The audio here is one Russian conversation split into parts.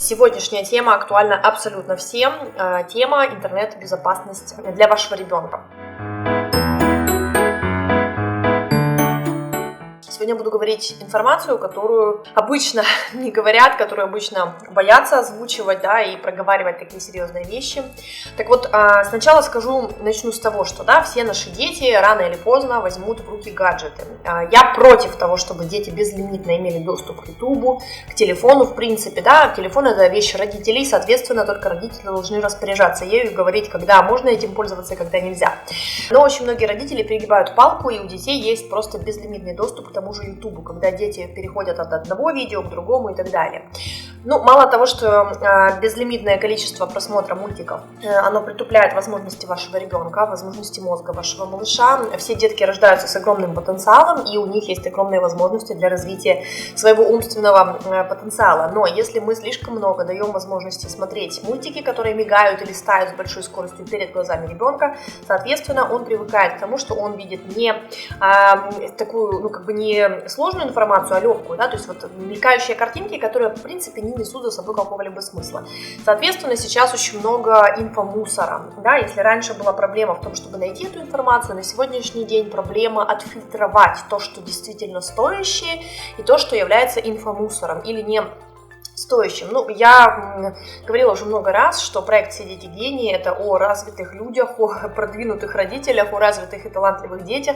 Сегодняшняя тема актуальна абсолютно всем. Тема интернет-безопасность для вашего ребенка. Сегодня буду говорить информацию, которую обычно не говорят, которую обычно боятся озвучивать, да, и проговаривать такие серьезные вещи. Так вот, сначала начну с того, что, да, все наши дети рано или поздно возьмут в руки гаджеты. Я против того, чтобы дети безлимитно имели доступ к YouTube, к телефону, в принципе, да, телефон — это вещь родителей, соответственно, только родители должны распоряжаться ею и говорить, когда можно этим пользоваться и когда нельзя. Но очень многие родители перегибают палку, и у детей есть просто безлимитный доступ к тому же YouTube, когда дети переходят от одного видео к другому и так далее. Ну, мало того, что безлимитное количество просмотра мультиков, оно притупляет возможности вашего ребенка, возможности мозга вашего малыша. Все детки рождаются с огромным потенциалом, и у них есть огромные возможности для развития своего умственного потенциала. Но если мы слишком много даем возможности смотреть мультики, которые мигают или листают с большой скоростью перед глазами ребенка, соответственно, он привыкает к тому, что он видит не такую, не сложную информацию, а легкую, да, то есть вот мелькающие картинки, которые, в принципе, не несут за собой какого-либо смысла. Соответственно, сейчас очень много инфомусора, да, если раньше была проблема в том, чтобы найти эту информацию, на сегодняшний день проблема отфильтровать то, что действительно стоящее, и то, что является инфомусором или не стоящим. Ну, я говорила уже много раз, что проект «Все дети гении» — это о развитых людях, о продвинутых родителях, о развитых и талантливых детях,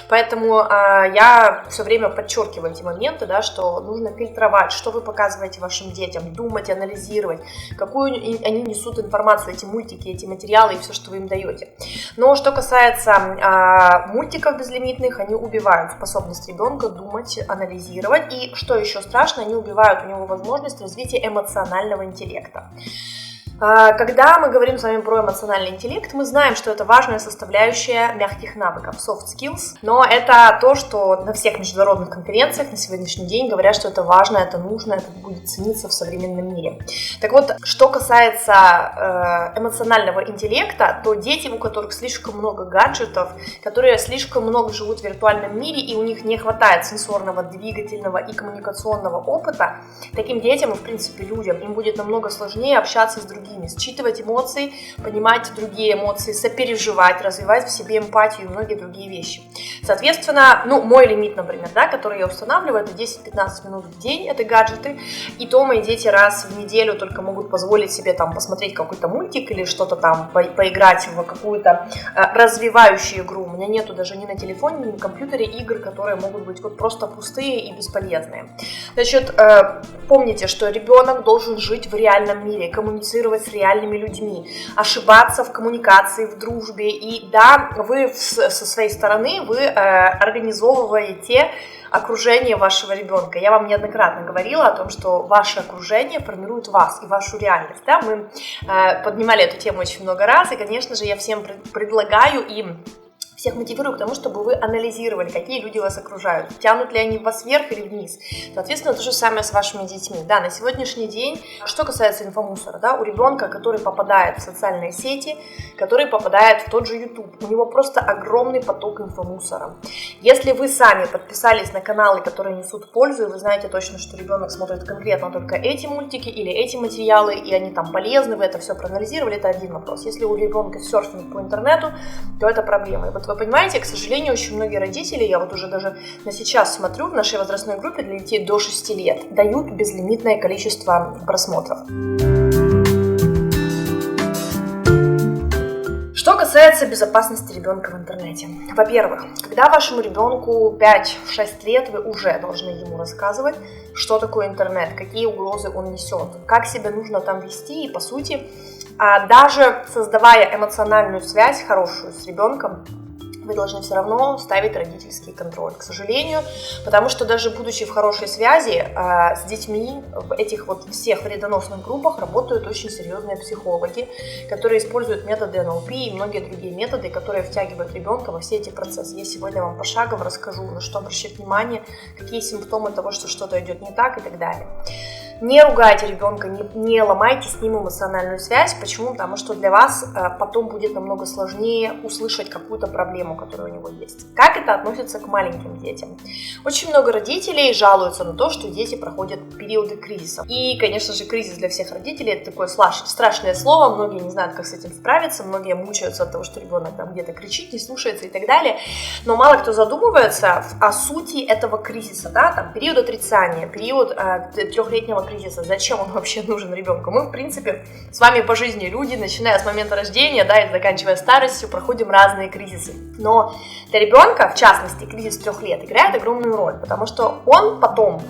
поэтому я все время подчеркиваю эти моменты, да, что нужно фильтровать, что вы показываете вашим детям, думать, анализировать, какую они несут информацию, эти мультики, эти материалы и все, что вы им даете. Но что касается мультиков безлимитных, они убивают способность ребенка думать, анализировать, и, что еще страшно, они убивают у него возможность развития эмоционального интеллекта. Когда мы говорим с вами про эмоциональный интеллект, мы знаем, что это важная составляющая мягких навыков, soft skills, но это то, что на всех международных конференциях на сегодняшний день говорят, что это важно, это нужно, это будет цениться в современном мире. Так вот, что касается эмоционального интеллекта, то дети, у которых слишком много гаджетов, которые слишком много живут в виртуальном мире и у них не хватает сенсорного, двигательного и коммуникационного опыта, таким детям и, в принципе, людям, им будет намного сложнее общаться с другими, считывать эмоции, понимать другие эмоции, сопереживать, развивать в себе эмпатию и многие другие вещи. Соответственно, мой лимит, например, да, который я устанавливаю, это 10-15 минут в день, это гаджеты, и то мои дети раз в неделю только могут позволить себе там посмотреть какой-то мультик или что-то там, поиграть в какую-то развивающую игру. У меня нету даже ни на телефоне, ни на компьютере игр, которые могут быть вот просто пустые и бесполезные. Значит, помните, что ребенок должен жить в реальном мире, коммуницировать с реальными людьми, ошибаться в коммуникации, в дружбе. И да, вы со своей стороны организовываете окружение вашего ребенка. Я вам неоднократно говорила о том, что ваше окружение формирует вас и вашу реальность. Да? Мы поднимали эту тему очень много раз, и, конечно же, я всем предлагаю им, всех мотивирую к тому, чтобы вы анализировали, какие люди вас окружают, тянут ли они вас вверх или вниз. Соответственно, то же самое с вашими детьми. Да, на сегодняшний день, что касается инфомусора, да, у ребенка, который попадает в социальные сети, который попадает в тот же YouTube, у него просто огромный поток инфомусора. Если вы сами подписались на каналы, которые несут пользу, и вы знаете точно, что ребенок смотрит конкретно только эти мультики или эти материалы, и они там полезны, вы это все проанализировали, это один вопрос. Если у ребенка серфинг по интернету, то это проблема. И вот вы понимаете, к сожалению, очень многие родители, я вот уже даже на сейчас смотрю, в нашей возрастной группе для детей до 6 лет дают безлимитное количество просмотров. Что касается безопасности ребенка в интернете. Во-первых, когда вашему ребенку 5-6 лет, вы уже должны ему рассказывать, что такое интернет, какие угрозы он несет, как себя нужно там вести, и, по сути, даже создавая эмоциональную связь хорошую с ребенком, вы должны все равно ставить родительский контроль, к сожалению, потому что даже будучи в хорошей связи с детьми в этих вот всех вредоносных группах работают очень серьезные психологи, которые используют методы НЛП и многие другие методы, которые втягивают ребенка во все эти процессы. Я сегодня вам пошагово расскажу, на что обращать внимание, какие симптомы того, что что-то идет не так и так далее. Не ругайте ребенка, не ломайте с ним эмоциональную связь. Почему? Потому что для вас потом будет намного сложнее услышать какую-то проблему, которая у него есть. Как это относится к маленьким детям? Очень много родителей жалуются на то, что дети проходят периоды кризиса. И, конечно же, кризис для всех родителей — это такое страшное слово. Многие не знают, как с этим справиться, многие мучаются от того, что ребенок там где-то кричит, не слушается и так далее. Но мало кто задумывается о сути этого кризиса, да, там период отрицания, период трехлетнего кризиса. Зачем он вообще нужен ребенку? Мы, в принципе, с вами по жизни люди, начиная с момента рождения, да, и заканчивая старостью, проходим разные кризисы. Но для ребенка, в частности, кризис 3 лет играет огромную роль, потому что он потом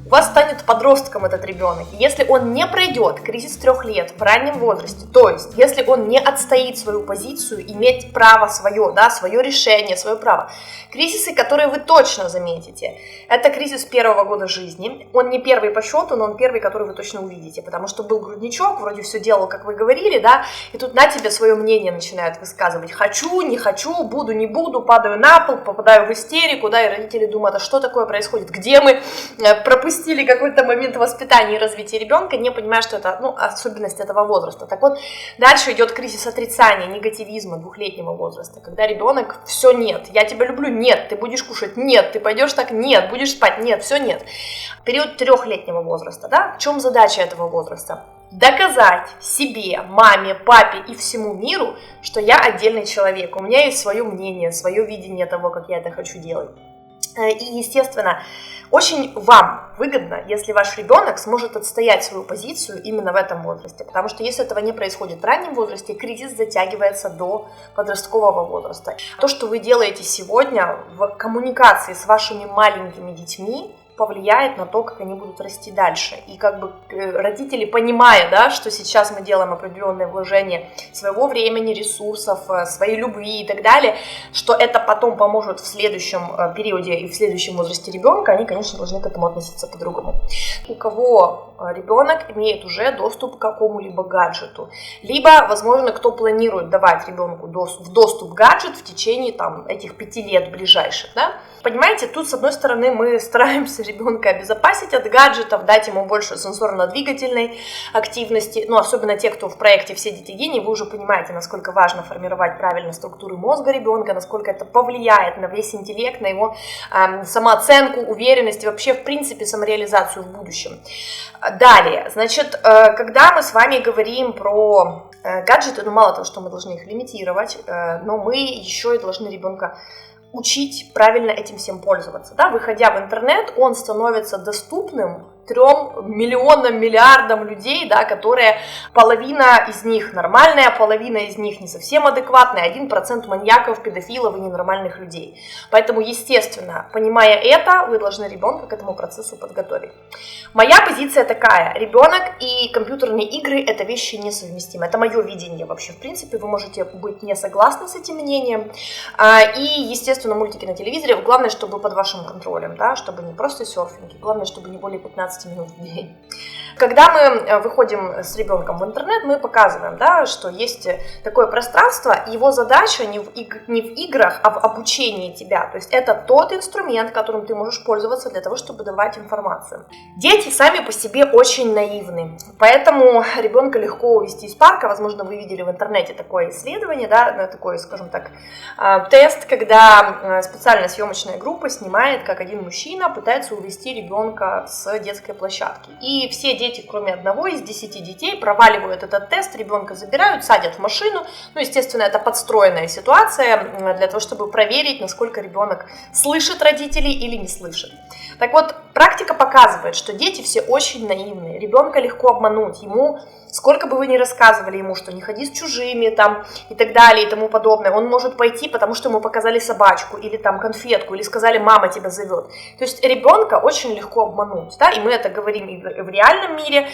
у вас станет подростком этот ребенок. Если он не пройдет кризис 3 лет в раннем возрасте, то есть если он не отстоит свою позицию, иметь право свое, да, свое решение, свое право. Кризисы, которые вы точно заметите, это кризис 1-го года жизни. Он не первый по счету, но он первый, который вы точно увидите, потому что был грудничок, вроде все делал, как вы говорили, да, и тут на тебе свое мнение начинают высказывать. Хочу, не хочу, буду, не буду, падаю на пол, попадаю в истерику, да, и родители думают, а что такое происходит, где мы пропустили какой-то момент воспитания и развития ребенка, не понимая, что это, особенность этого возраста. Так вот, дальше идет кризис отрицания, негативизма 2-летнего возраста, когда ребенок все нет, я тебя люблю, нет, ты будешь кушать, нет, ты пойдешь так, нет, будешь спать, нет, все нет. Период 3-летнего возраста, да, в чем задача этого возраста? Доказать себе, маме, папе и всему миру, что я отдельный человек, у меня есть свое мнение, свое видение того, как я это хочу делать. И, естественно, очень вам выгодно, если ваш ребенок сможет отстоять свою позицию именно в этом возрасте, потому что если этого не происходит в раннем возрасте, кризис затягивается до подросткового возраста. То, что вы делаете сегодня в коммуникации с вашими маленькими детьми, повлияет на то, как они будут расти дальше. И как бы родители, понимая, да, что сейчас мы делаем определенное вложение своего времени, ресурсов, своей любви и так далее, что это потом поможет в следующем периоде и в следующем возрасте ребенка, они, конечно, должны к этому относиться по-другому. У кого ребенок имеет уже доступ к какому-либо гаджету, либо, возможно, кто планирует давать ребенку доступ к гаджету в течение там, этих 5 лет ближайших, да? Понимаете, тут, с одной стороны, мы стараемся ребенка обезопасить от гаджетов, дать ему больше сенсорно-двигательной активности, особенно те, кто в проекте «Все дети гении», вы уже понимаете, насколько важно формировать правильно структуры мозга ребенка, насколько это повлияет на весь интеллект, на его самооценку, уверенность и вообще, в принципе, самореализацию в будущем. Далее, значит, когда мы с вами говорим про гаджеты, мало того, что мы должны их лимитировать, но мы еще и должны ребенка учить правильно этим всем пользоваться. Да? Выходя в интернет, он становится доступным 3 миллионам, миллиардам людей, да, которые половина из них нормальная, половина из них не совсем адекватная, 1% маньяков, педофилов и ненормальных людей. Поэтому, естественно, понимая это, вы должны ребенка к этому процессу подготовить. Моя позиция такая: ребенок и компьютерные игры — это вещи несовместимы. Это мое видение вообще. В принципе, вы можете быть не согласны с этим мнением. И, естественно, мультики на телевизоре, главное, чтобы под вашим контролем, да, чтобы не просто серфинги, главное, чтобы не более 15 минут в день. Когда мы выходим с ребенком в интернет, мы показываем, да, что есть такое пространство, его задача не в играх, а в обучении тебя. То есть это тот инструмент, которым ты можешь пользоваться для того, чтобы давать информацию. Дети сами по себе очень наивны, поэтому ребенка легко увести из парка. Возможно, вы видели в интернете такое исследование, да, такой, скажем так, тест, когда специальная съемочная группа снимает, как один мужчина пытается увести ребенка с детской площадки. И все дети, кроме одного из 10 детей, проваливают этот тест, ребенка забирают, садят в машину. Естественно, это подстроенная ситуация для того, чтобы проверить, насколько ребенок слышит родителей или не слышит. Так вот, практика показывает, что дети все очень наивные. Ребенка легко обмануть. Ему, сколько бы вы ни рассказывали ему, что не ходи с чужими там, и так далее и тому подобное, он может пойти, потому что ему показали собачку или там конфетку, или сказали, мама тебя зовет. То есть ребенка очень легко обмануть, да, и мы это говорим и в реальном мире,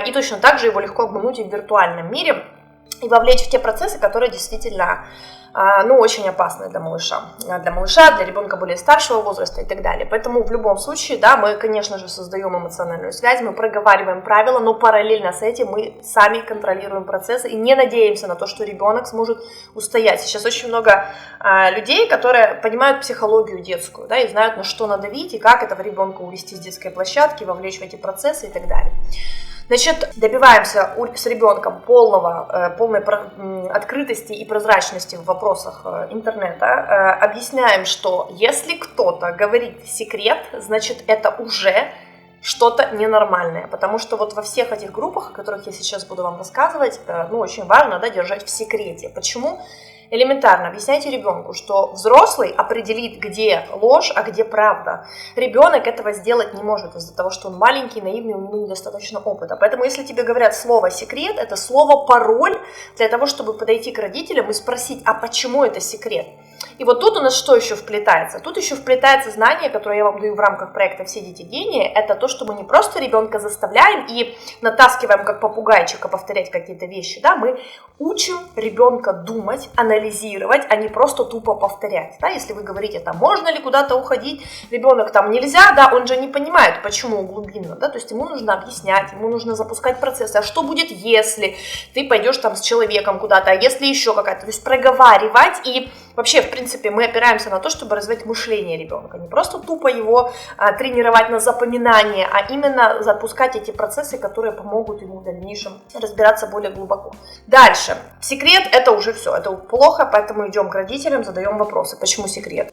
и точно так же его легко обмануть и в виртуальном мире. и вовлечь в те процессы, которые действительно очень опасны для малыша, для ребенка более старшего возраста и так далее. Поэтому в любом случае, да, мы, конечно же, создаем эмоциональную связь, мы проговариваем правила, но параллельно с этим мы сами контролируем процессы и не надеемся на то, что ребенок сможет устоять. Сейчас очень много людей, которые понимают психологию детскую, да, и знают, на что надавить и как этого ребенка увести с детской площадки, вовлечь в эти процессы и так далее. Значит, добиваемся с ребенком полной открытости и прозрачности в вопросах интернета. Объясняем, что если кто-то говорит секрет, значит это уже что-то ненормальное, потому что вот во всех этих группах, о которых я сейчас буду вам рассказывать, очень важно, да, держать в секрете. Почему? Элементарно объясняйте ребенку, что взрослый определит, где ложь, а где правда. Ребенок этого сделать не может из-за того, что он маленький, наивный, у него недостаточно опыта. Поэтому если тебе говорят слово секрет, это слово пароль для того, чтобы подойти к родителям и спросить, а почему это секрет? И вот тут у нас что еще вплетается? Тут еще вплетается знание, которое я вам даю в рамках проекта «Все дети гении». Это то, что мы не просто ребенка заставляем и натаскиваем как попугайчика повторять какие-то вещи, да, мы учим ребенка думать, анализировать, а не просто тупо повторять. Да? Если вы говорите, там, можно ли куда-то уходить, ребенок там нельзя, да, он же не понимает, почему глубинно, да, то есть ему нужно объяснять, ему нужно запускать процессы, а что будет, если ты пойдешь там с человеком куда-то, а если еще какая-то, то есть проговаривать и вообще, в принципе, мы опираемся на то, чтобы развить мышление ребенка, не просто тупо его тренировать на запоминание, а именно запускать эти процессы, которые помогут ему в дальнейшем разбираться более глубоко. Дальше. Секрет – это уже все, это плохо, поэтому идем к родителям, задаем вопросы. Почему секрет?